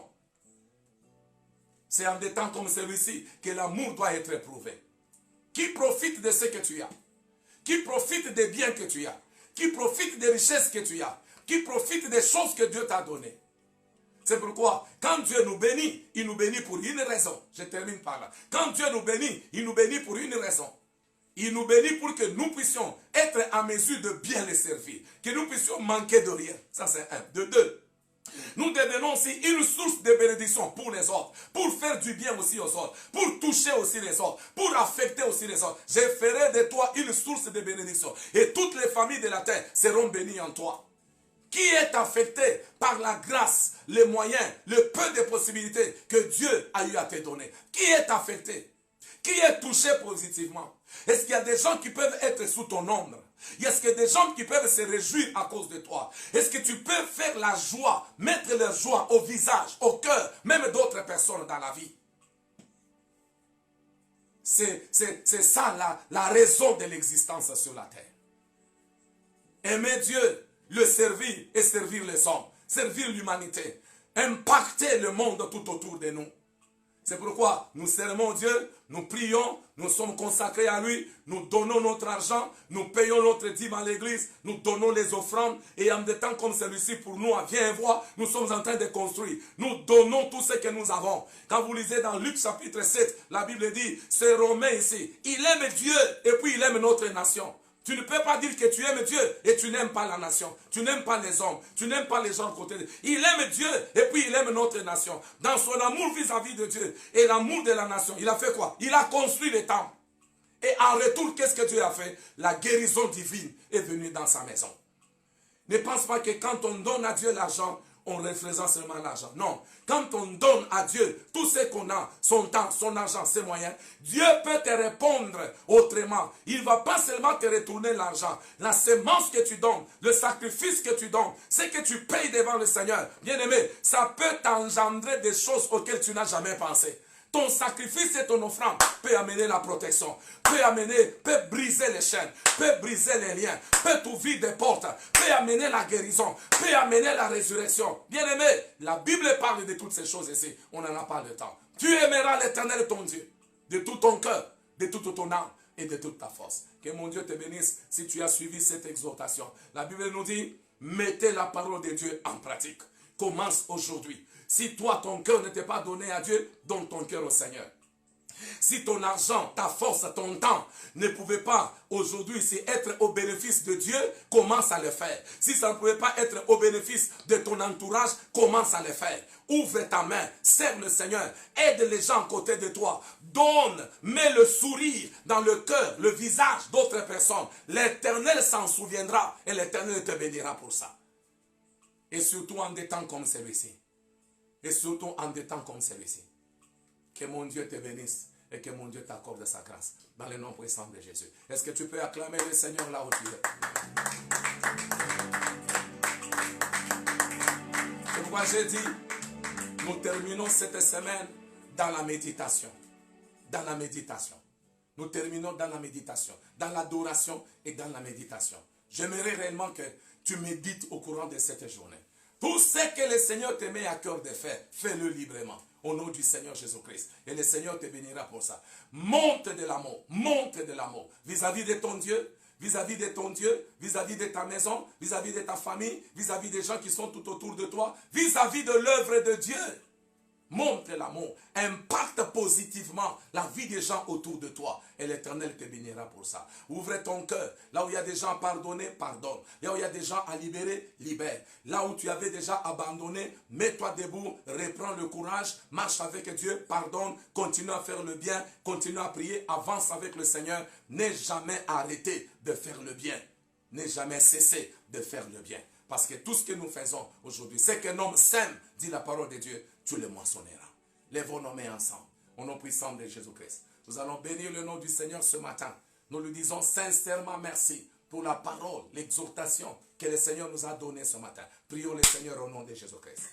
C'est en des temps comme celui-ci que l'amour doit être éprouvé. Qui profite de ce que tu as? Qui profite des biens que tu as? Qui profite des richesses que tu as? Qui profite des choses que Dieu t'a données? C'est pourquoi, quand Dieu nous bénit, il nous bénit pour une raison. Je termine par là. Quand Dieu nous bénit, il nous bénit pour une raison. Il nous bénit pour que nous puissions être en mesure de bien les servir. Que nous puissions manquer de rien. Ça c'est un. De deux, nous devenons aussi une source de bénédiction pour les autres. Pour faire du bien aussi aux autres. Pour toucher aussi les autres. Pour affecter aussi les autres. Je ferai de toi une source de bénédiction. Et toutes les familles de la terre seront bénies en toi. Qui est affecté par la grâce, les moyens, le peu de possibilités que Dieu a eu à te donner? Qui est affecté? Qui est touché positivement? Est-ce qu'il y a des gens qui peuvent être sous ton ombre? Est-ce qu'il y a des gens qui peuvent se réjouir à cause de toi? Est-ce que tu peux faire la joie, mettre leur joie au visage, au cœur, même d'autres personnes dans la vie? C'est ça la raison de l'existence sur la terre. Aimer Dieu, le servir et servir les hommes, servir l'humanité, impacter le monde tout autour de nous. C'est pourquoi nous servons Dieu, nous prions, nous sommes consacrés à lui, nous donnons notre argent, nous payons notre dîme à l'église, nous donnons les offrandes, et en des temps comme celui-ci, pour nous, à viens et vois, nous sommes en train de construire. Nous donnons tout ce que nous avons. Quand vous lisez dans Luc chapitre 7, la Bible dit, c'est Romain ici, il aime Dieu et puis il aime notre nation. Tu ne peux pas dire que tu aimes Dieu et tu n'aimes pas la nation. Tu n'aimes pas les hommes. Tu n'aimes pas les gens à côté de lui. Il aime Dieu et puis il aime notre nation. Dans son amour vis-à-vis de Dieu et l'amour de la nation, il a fait quoi? Il a construit les temples. Et en retour, qu'est-ce que Dieu a fait? La guérison divine est venue dans sa maison. Ne pense pas que quand on donne à Dieu l'argent, on représente seulement l'argent. Non. Quand on donne à Dieu tout ce qu'on a, son temps, son argent, ses moyens, Dieu peut te répondre autrement. Il ne va pas seulement te retourner l'argent. La semence que tu donnes, le sacrifice que tu donnes, ce que tu payes devant le Seigneur, bien aimé, ça peut t'engendrer des choses auxquelles tu n'as jamais pensé. Ton sacrifice et ton offrande peut amener la protection, peut briser les chaînes, peut briser les liens, peut ouvrir des portes, peut amener la guérison, peut amener la résurrection. Bien aimé, la Bible parle de toutes ces choses ici. On n'en a pas le temps. Tu aimeras l'Éternel ton Dieu de tout ton cœur, de toute ton âme et de toute ta force. Que mon Dieu te bénisse si tu as suivi cette exhortation. La Bible nous dit, mettez la parole de Dieu en pratique. Commence aujourd'hui. Si toi, ton cœur n'était pas donné à Dieu, donne ton cœur au Seigneur. Si ton argent, ta force, ton temps ne pouvait pas aujourd'hui être au bénéfice de Dieu, commence à le faire. Si ça ne pouvait pas être au bénéfice de ton entourage, commence à le faire. Ouvre ta main, serve le Seigneur, aide les gens à côté de toi, donne, mets le sourire dans le cœur, le visage d'autres personnes. L'Éternel s'en souviendra et l'Éternel te bénira pour ça. Et surtout en des temps comme celui-ci. Et surtout en des temps comme celui-ci. Que mon Dieu te bénisse et que mon Dieu t'accorde sa grâce. Dans le nom puissant de Jésus. Est-ce que tu peux acclamer le Seigneur là où tu es? C'est pourquoi j'ai dit, nous terminons cette semaine dans la méditation. Dans la méditation. Nous terminons dans la méditation. Dans l'adoration et dans la méditation. J'aimerais réellement que tu médites au courant de cette journée. Tout ce que le Seigneur te met à cœur de faire, fais-le librement. Au nom du Seigneur Jésus-Christ. Et le Seigneur te bénira pour ça. Monte de l'amour vis-à-vis de ton Dieu, vis-à-vis de ton Dieu, vis-à-vis de ta maison, vis-à-vis de ta famille, vis-à-vis des gens qui sont tout autour de toi, vis-à-vis de l'œuvre de Dieu. montre l'amour, impacte positivement la vie des gens autour de toi. Et l'Éternel te bénira pour ça. Ouvre ton cœur. Là où il y a des gens à pardonner, pardonne. Là où il y a des gens à libérer, libère. Là où tu avais déjà abandonné, mets-toi debout, reprends le courage, marche avec Dieu, pardonne, continue à faire le bien, continue à prier, avance avec le Seigneur. N'aie jamais arrêté de faire le bien. N'aie jamais cessé de faire le bien. Parce que tout ce que nous faisons aujourd'hui, c'est qu'un homme sème, dit la parole de Dieu, tu le moissonneras. Lèvons nos mains ensemble, au nom puissant de Jésus-Christ. Nous allons bénir le nom du Seigneur ce matin. Nous lui disons sincèrement merci pour la parole, l'exhortation que le Seigneur nous a donnée ce matin. Prions le Seigneur au nom de Jésus-Christ.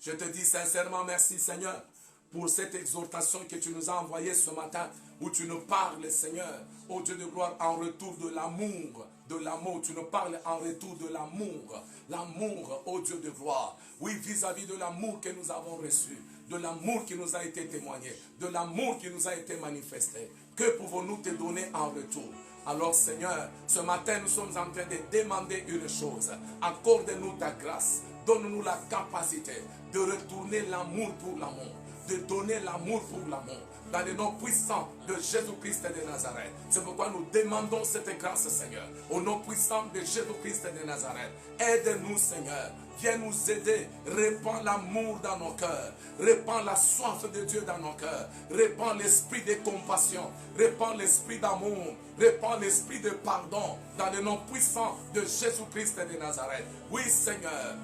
Je te dis sincèrement merci, Seigneur, pour cette exhortation que tu nous as envoyée ce matin, où tu nous parles, Seigneur, ô Dieu de gloire, en retour de l'amour. De l'amour, tu nous parles en retour de l'amour. L'amour, ô Dieu de gloire. Oui, vis-à-vis de l'amour que nous avons reçu, de l'amour qui nous a été témoigné, de l'amour qui nous a été manifesté. Que pouvons-nous te donner en retour? Alors Seigneur, ce matin nous sommes en train de demander une chose. Accorde-nous ta grâce. Donne-nous la capacité de retourner l'amour pour l'amour. De donner l'amour pour l'amour. Dans le nom puissant de Jésus-Christ de Nazareth. C'est pourquoi nous demandons cette grâce, Seigneur. Au nom puissant de Jésus-Christ de Nazareth. Aide-nous, Seigneur. Viens nous aider. Répands l'amour dans nos cœurs. Répands la soif de Dieu dans nos cœurs. Répands l'esprit de compassion. Répands l'esprit d'amour. Répands l'esprit de pardon. Dans le nom puissant de Jésus-Christ de Nazareth. Oui, Seigneur.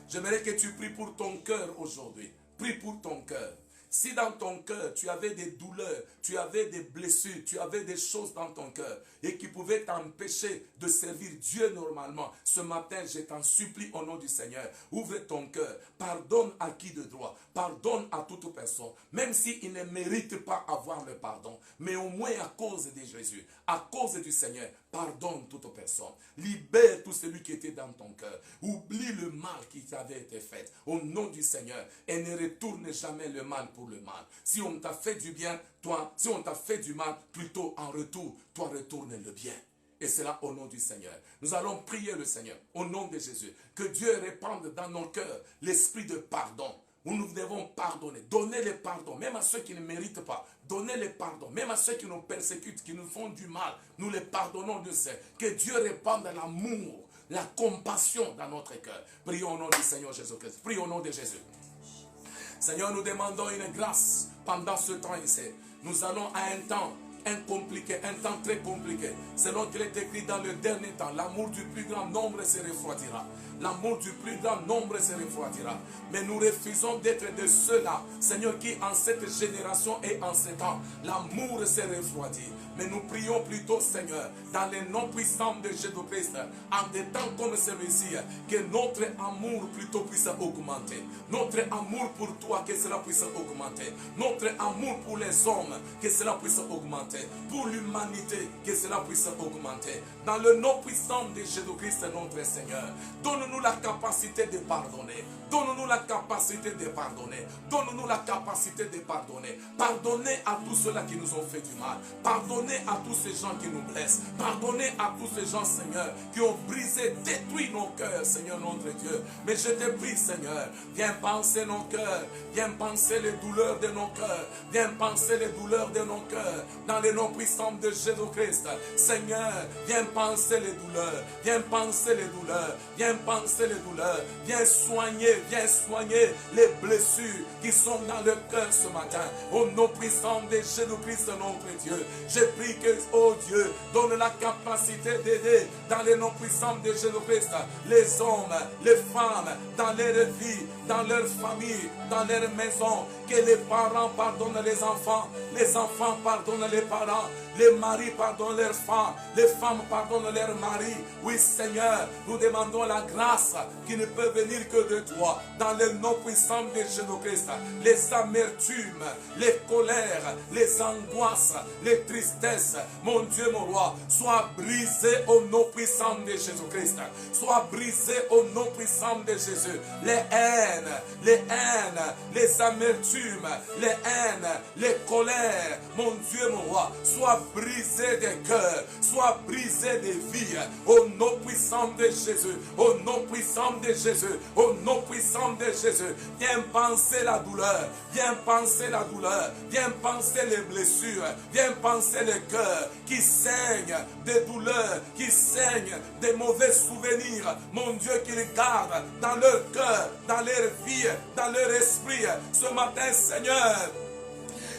J'aimerais que tu pries pour ton cœur aujourd'hui. Prie pour ton cœur. Si dans ton cœur, tu avais des douleurs, tu avais des blessures, tu avais des choses dans ton cœur et qui pouvaient t'empêcher de servir Dieu normalement, ce matin, je t'en supplie au nom du Seigneur, ouvre ton cœur, pardonne à qui de droit, pardonne à toute personne, même s'il ne mérite pas avoir le pardon, mais au moins à cause de Jésus, à cause du Seigneur, pardonne toute personne, libère tout celui qui était dans ton cœur, oublie le mal qui t'avait été fait, au nom du Seigneur, et ne retourne jamais le mal pour le mal. Si on t'a fait du bien, toi, si on t'a fait du mal, plutôt en retour, toi retourne le bien. Et c'est là au nom du Seigneur. Nous allons prier le Seigneur, au nom de Jésus, que Dieu répande dans nos cœurs l'esprit de pardon, où nous devons pardonner, donner le pardon, même à ceux qui ne méritent pas, donner le pardon, même à ceux qui nous persécutent, qui nous font du mal, nous les pardonnons de ça. Que Dieu répande l'amour, la compassion dans notre cœur. Prions au nom du Seigneur Jésus-Christ. Prions au nom de Jésus. Seigneur, nous demandons une grâce pendant ce temps ici. Nous allons à un temps compliqué, un temps très compliqué. Selon qu'il est écrit dans le dernier temps, l'amour du plus grand nombre se refroidira. L'amour du plus grand nombre se refroidira. Mais nous refusons d'être de ceux-là, Seigneur, qui en cette génération et en ce temps, l'amour se refroidit. Mais nous prions plutôt, Seigneur, dans le nom puissant de Jésus-Christ, en des temps comme celui-ci, que notre amour plutôt puisse augmenter. Notre amour pour toi, que cela puisse augmenter. Notre amour pour les hommes, que cela puisse augmenter. Pour l'humanité, que cela puisse augmenter. Dans le nom puissant de Jésus-Christ, notre Seigneur, donne-nous la capacité de pardonner. Donne-nous la capacité de pardonner. Donne-nous la capacité de pardonner. Pardonnez à tous ceux-là qui nous ont fait du mal. Pardonnez à tous ces gens qui nous blessent. Pardonnez à tous ces gens, Seigneur, qui ont brisé, détruit nos cœurs, Seigneur notre Dieu. Mais je te prie, Seigneur, viens penser nos cœurs. Viens penser les douleurs de nos cœurs. Viens penser les douleurs de nos cœurs. Dans le nom puissant de Jésus-Christ. Seigneur, viens penser les douleurs. Viens penser les douleurs. Viens penser les douleurs. Viens soigner les blessures qui sont dans le cœur ce matin. Au nom puissant de Jésus-Christ, notre Dieu. Je prie que, oh Dieu, donne la capacité d'aider dans le nom puissant de Jésus-Christ les hommes, les femmes, dans leur vie, dans leur famille, dans leur maison. Que les parents pardonnent les enfants pardonnent les parents, les maris pardonnent leurs femmes, les femmes pardonnent leurs maris. Oui, Seigneur, nous demandons la grâce qui ne peut venir que de toi. roi, dans le nom puissant de Jésus-Christ, les amertumes, les colères, les angoisses, les tristesses, mon Dieu, mon roi, soient brisées au nom puissant de Jésus-Christ. Soient brisées au nom puissant de Jésus. Les haines, les amertumes, les haines, les colères, mon Dieu, mon roi, soient brisées des cœurs, soient brisées des vies, au nom puissant de Jésus, au nom puissant de Jésus, au nom puissant de Jésus. Viens penser la douleur, viens penser la douleur, viens penser les blessures, viens penser les cœurs qui saignent des douleurs, qui saignent des mauvais souvenirs, mon Dieu, qu'ils gardent dans leur cœur, dans leur vie, dans leur esprit. Ce matin, Seigneur,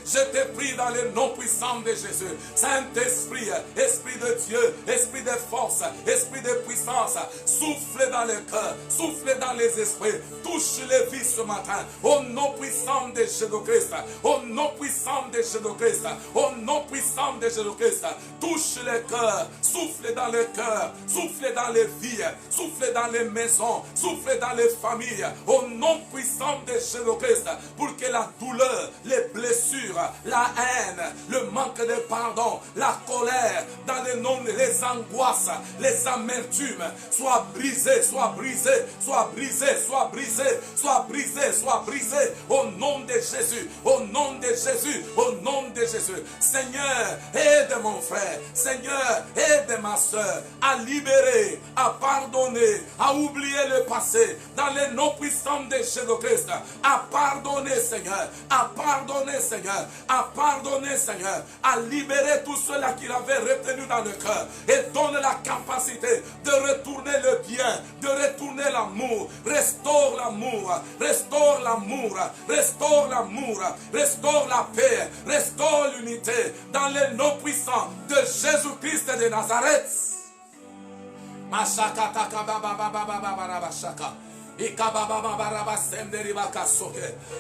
je te prie dans le nom puissant de Jésus. Saint-Esprit, Esprit de Dieu, Esprit de force, Esprit de puissance, souffle dans le cœur, souffle dans les esprits, touche les vies ce matin. Au nom puissant de Jésus-Christ, au nom puissant de Jésus-Christ, au nom puissant de Jésus-Christ, touche les cœurs, souffle dans le cœur, souffle dans les vies, souffle dans les maisons, souffle dans les familles. Au nom puissant de Jésus-Christ, pour que la douleur, les blessures, la haine, le manque de pardon, la colère, dans le nom de les angoisses, les amertumes, soient brisées, soient brisées, soient brisées, soient brisées, soient brisées, soient brisées, au nom de Jésus, au nom de Jésus, au nom de Jésus. Seigneur, aide mon frère, Seigneur, aide ma soeur à libérer, à pardonner, à oublier le passé, dans le nom puissant de Jésus-Christ, à pardonner, Seigneur, à pardonner, Seigneur, à pardonner, Seigneur, à libérer tout cela qu'il avait retenu dans le cœur et donne la capacité de retourner le bien, de retourner l'amour. Restaure l'amour, restaure l'amour, restaure l'amour, restaure la paix, restaure l'unité dans le nom puissant de Jésus-Christ de Nazareth.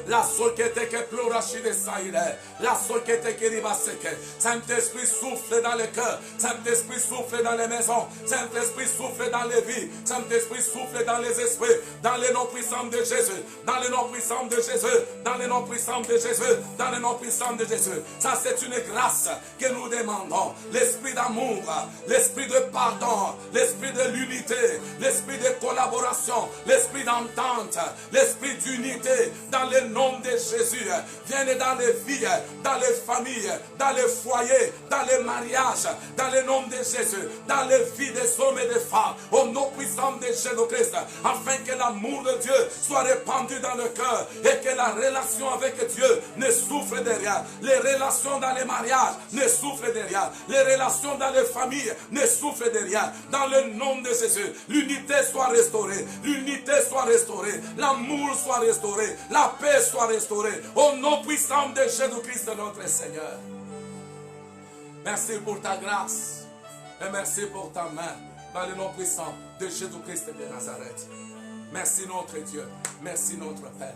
La soquete que pleura chez les saïres, la soquete qui riva seke. Saint-Esprit souffle dans le cœur, Saint-Esprit souffle dans les maisons, Saint-Esprit souffle dans les vies, Saint-Esprit souffle dans les esprits, dans le nom puissant de Jésus, dans le nom puissant de Jésus, dans le nom puissant de Jésus, dans le nom puissant de Jésus. Ça, c'est une grâce que nous demandons. L'esprit d'amour, l'esprit de pardon, l'esprit de l'unité, l'esprit de collaboration, l'esprit d'entente, l'esprit d'unité, dans le nom de Jésus. Vienne dans les vies, dans les familles, dans les foyers, dans les mariages, dans le nom de Jésus, dans les vies des hommes et des femmes, au nom puissant de Jésus-Christ, afin que l'amour de Dieu soit répandu dans le cœur et que la relation avec Dieu ne souffre de rien. Les relations dans les mariages ne souffrent de rien. Les relations dans les familles ne souffrent de rien. Dans le nom de Jésus, l'unité soit restaurée, l'unité soit restaurée, l'amour soit restauré, la paix soit restaurée, au nom puissant de Jésus-Christ notre Seigneur. Merci pour ta grâce et merci pour ta main dans le nom puissant de Jésus-Christ de Nazareth. Merci notre Dieu, merci notre Père.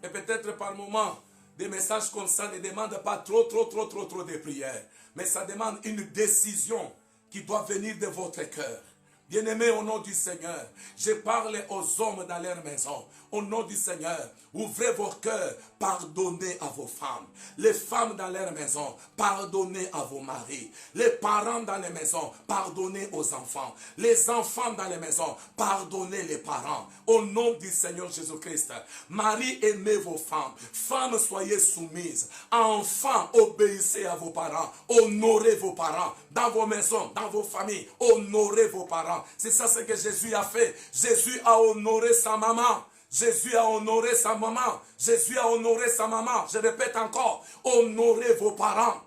Et peut-être par moment, des messages comme ça ne demandent pas trop de prières, mais ça demande une décision qui doit venir de votre cœur. Bien-aimés, au nom du Seigneur, je parle aux hommes dans leur maison. Au nom du Seigneur, ouvrez vos cœurs, pardonnez à vos femmes. Les femmes dans leur maison, pardonnez à vos maris. Les parents dans les maisons, pardonnez aux enfants. Les enfants dans les maisons, pardonnez les parents. Au nom du Seigneur Jésus-Christ, Marie, aimez vos femmes. Femmes, soyez soumises. Enfants, obéissez à vos parents. Honorez vos parents. Dans vos maisons, dans vos familles, honorez vos parents. C'est ça ce que Jésus a fait. Jésus a honoré sa maman. Jésus a honoré sa maman. Jésus a honoré sa maman. Je répète encore, honorez vos parents.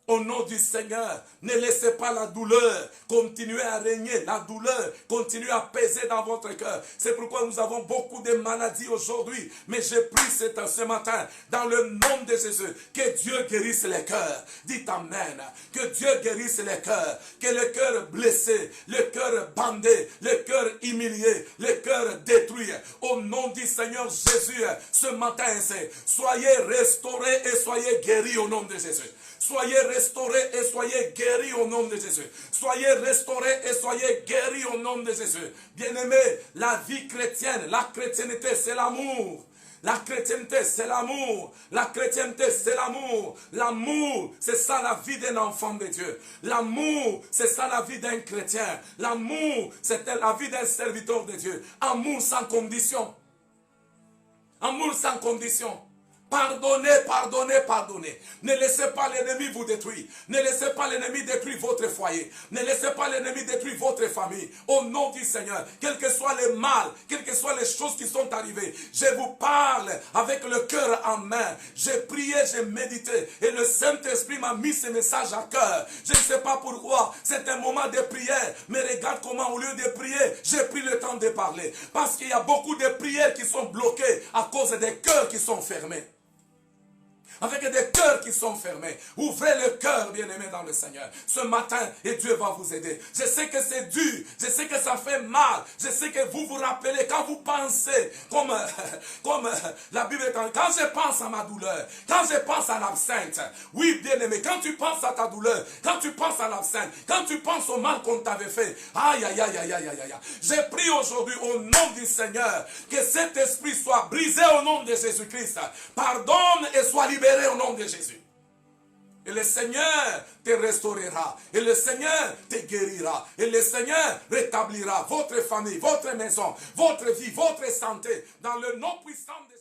Au nom du Seigneur, ne laissez pas la douleur continuer à régner. La douleur continue à peser dans votre cœur. C'est pourquoi nous avons beaucoup de maladies aujourd'hui. Mais je prie ce matin, dans le nom de Jésus, que Dieu guérisse les cœurs. Dites Amen. Que Dieu guérisse les cœurs. Que le cœur blessé, le cœur bandé, le cœur humilié, le cœur détruit. Au nom du Seigneur Jésus, ce matin, soyez restaurés et soyez guéris au nom de Jésus. Soyez restaurés restaurés et soyez guéris au nom de Jésus. Soyez restaurés et soyez guéris au nom de Jésus. Bien-aimés, la vie chrétienne, la chrétienté, c'est l'amour. La chrétienté, c'est l'amour. La chrétienté, c'est l'amour. L'amour, c'est ça la vie d'un enfant de Dieu. L'amour, c'est ça la vie d'un chrétien. L'amour, c'est la vie d'un serviteur de Dieu. Amour sans condition. Amour sans condition. Pardonnez, pardonnez, pardonnez. Ne laissez pas l'ennemi vous détruire. Ne laissez pas l'ennemi détruire votre foyer. Ne laissez pas l'ennemi détruire votre famille. Au nom du Seigneur, quel que soit le mal, quelles que soient les choses qui sont arrivées, je vous parle avec le cœur en main. J'ai prié, j'ai médité et le Saint-Esprit m'a mis ce message à cœur. Je ne sais pas pourquoi, c'est un moment de prière. Mais regarde comment au lieu de prier, j'ai pris le temps de parler. Parce qu'il y a beaucoup de prières qui sont bloquées à cause des cœurs qui sont fermés. Avec des cœurs qui sont fermés. Ouvrez le cœur, bien-aimés dans le Seigneur. Ce matin, et Dieu va vous aider. Je sais que c'est dur. Je sais que ça fait mal. Je sais que vous vous rappelez, quand vous pensez, comme la Bible est quand je pense à ma douleur, quand je pense à l'absinthe, oui, bien-aimé, quand tu penses à ta douleur, quand tu penses à l'absinthe, quand tu penses au mal qu'on t'avait fait, aïe, aïe, aïe, aïe, aïe, aïe, aïe. J'ai pris aujourd'hui au nom du Seigneur que cet esprit soit brisé au nom de Jésus-Christ. Pardonne et sois libéré au nom de Jésus. Et le Seigneur te restaurera. Et le Seigneur te guérira. Et le Seigneur rétablira votre famille, votre maison, votre vie, votre santé. Dans le nom puissant de Jésus.